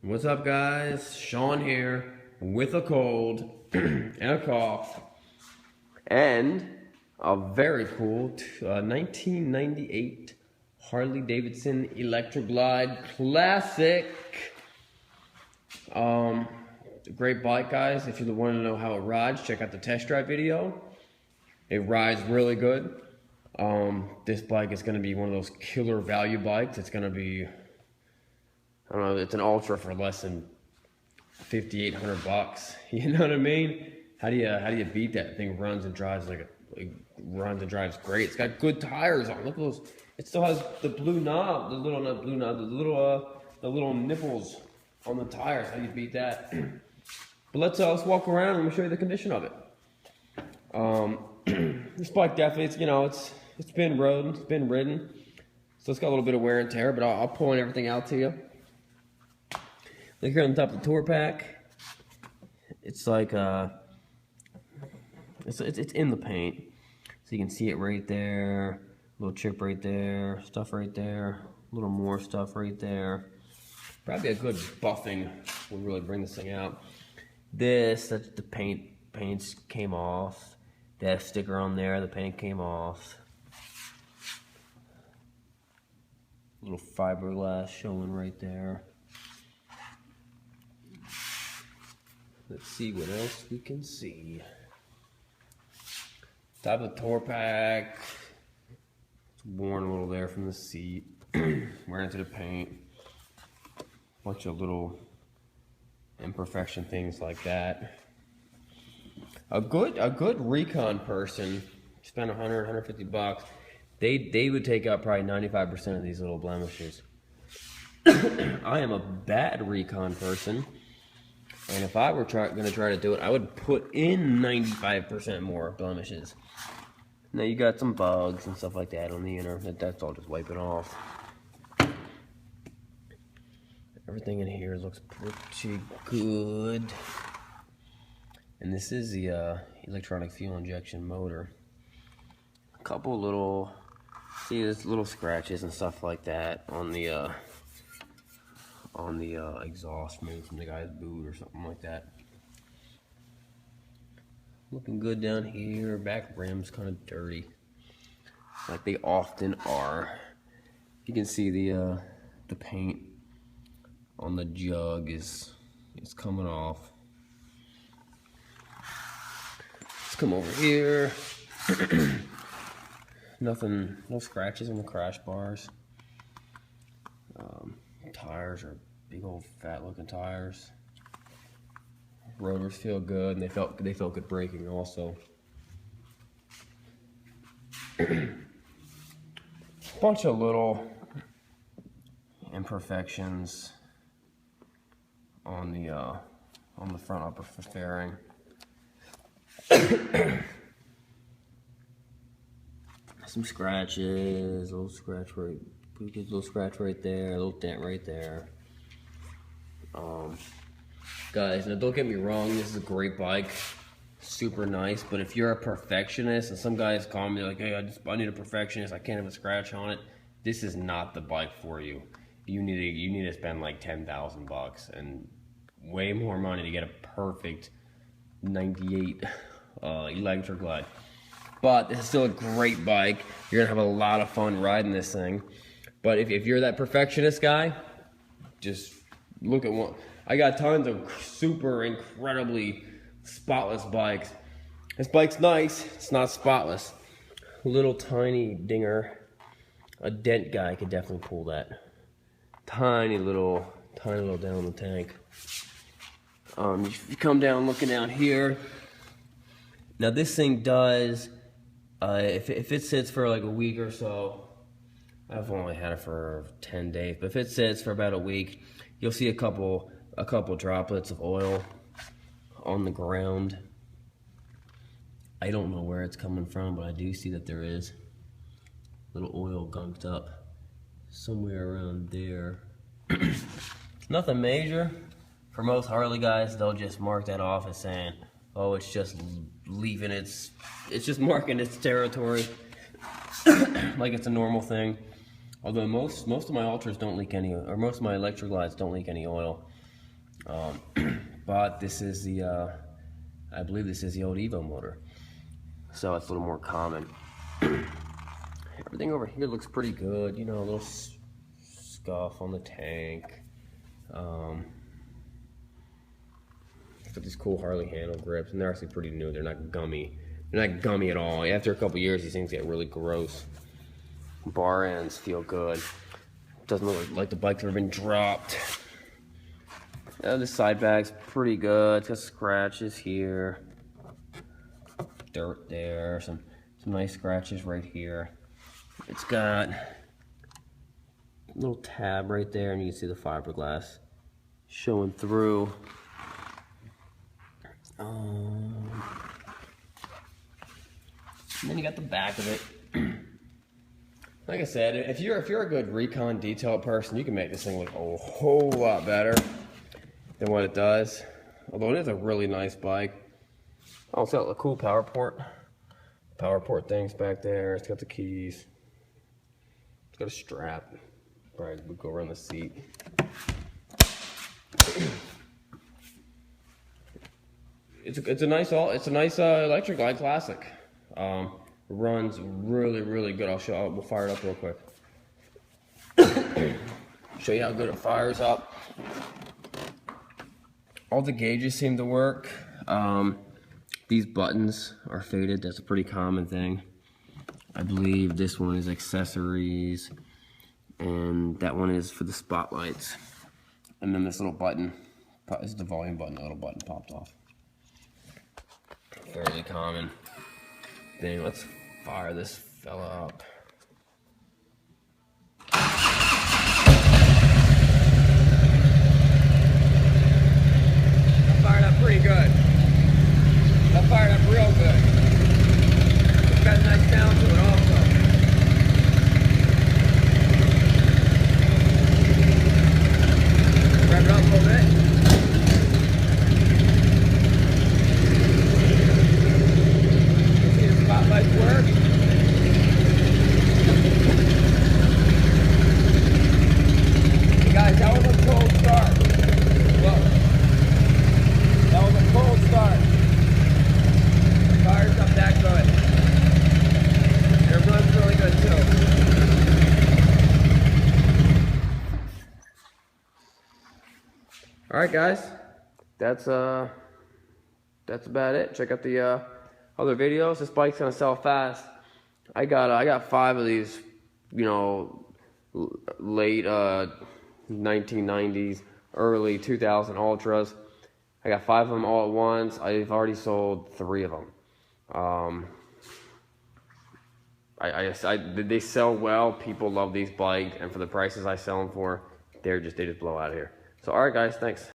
What's up, guys? Sean here with a cold and a cough and a very cool 1998 Harley Davidson Electra Glide Classic. Great bike, guys. If you want to know how it rides, check out the test drive video. It rides really good. This bike is going to be one of those killer value bikes. It's going to be, I don't know, it's an Ultra for less than $5,800. You know what I mean? How do you beat that? Thing runs and drives drives great. It's got good tires on. Look at those. It still has the blue knob, the little nipples on the tires. How do you beat that? But let's walk around and let me show you the condition of it. This bike definitely, it's been ridden, so it's got a little bit of wear and tear. But I'll point everything out to you. Look here on the top of the tour pack. It's like it's in the paint, so you can see it right there. A little chip right there, stuff right there, a little more stuff right there. Probably a good buffing would really bring this thing out. That's the paints came off. That sticker on there, the paint came off. Little fiberglass showing right there. Let's see what else we can see. Top of the tour pack. It's worn a little there from the seat. Wearing into the paint. Bunch of little imperfection things like that. A good recon person, spend $150. They would take out probably 95% of these little blemishes. I am a bad recon person. And if I were going to try to do it, I would put in 95% more blemishes. Now you got some bugs and stuff like that on the inner. That's all just wipe it off. Everything in here looks pretty good. And this is the electronic fuel injection motor. A couple little, see, there's little scratches and stuff like that on the exhaust, maybe from the guy's boot or something like that. Looking good down here. Back rim's kind of dirty, like they often are. You can see the paint on the jug is coming off. Let's come over here. Nothing, no scratches on the crash bars. Tires are big old fat looking tires. Rotors feel good, and they felt good braking also. Bunch of little imperfections on the front upper fairing. Some scratches, a little scratch right there, a little dent right there. Guys, now don't get me wrong, this is a great bike, super nice, but if you're a perfectionist, and some guys call me like, hey, I need a perfectionist, I can't have a scratch on it, this is not the bike for you. You need to spend like $10,000 and way more money to get a perfect 98 Electra Glide. But this is still a great bike. You're gonna have a lot of fun riding this thing. But if you're that perfectionist guy, just look at one. I got tons of super incredibly spotless bikes. This bike's nice, it's not spotless. Little tiny dinger. A dent guy could definitely pull that. Tiny little down the tank. If you come down looking down here, now this thing does, if it sits for like a week or so, I've only had it for 10 days, but if it sits for about a week, you'll see a couple droplets of oil on the ground. I don't know where it's coming from, but I do see that there is a little oil gunked up somewhere around there. Nothing major. For most Harley guys, they'll just mark that off as saying, oh, it's just leaving it's just marking its territory like it's a normal thing. Although most of my Ultras don't leak any, or most of my Electra Glides don't leak any oil. But this is the, I believe this is the old Evo motor. So it's a little more common. Everything over here looks pretty good. You know, a little scuff on the tank. It's got these cool Harley handle grips, and they're actually pretty new. They're not gummy. They're not gummy at all. After a couple years, these things get really gross. Bar ends feel good. Doesn't look like the bike's ever been dropped. The side bag's pretty good. It's got scratches here, dirt there, some nice scratches right here. It's got a little tab right there, and you can see the fiberglass showing through. And then you got the back of it. Like I said, if you're a good recon detail person, you can make this thing look a whole lot better than what it does. Although it is a really nice bike. Oh, it's got a cool power port. Power port things back there. It's got the keys. It's got a strap. Probably would go around the seat. It's a nice Electra Glide Classic. Runs really good. We'll fire it up real quick. Show you how good it fires up. All the gauges seem to work. These buttons are faded. That's a pretty common thing. I believe this one is accessories, and that one is for the spotlights. And then this little button is the volume button. The little button popped off. Fairly common thing. Let's fire this fella up. That fired up pretty good. That fired up real good. It's got a nice sound to it also. Rev it up a little bit. See the spotlights work. Hey guys, that was a cold start. Whoa. That was a cold start. Fires up that good. It runs really good too. Alright guys, that's about it. Check out the other videos. This bike's gonna sell fast. I got 5 of these, you know, late 1990s, early 2000 Ultras. I got 5 of them all at once. I've already sold 3 of them. They sell well. People love these bikes, and for the prices I sell them for, they just blow out of here. So, all right, guys, thanks.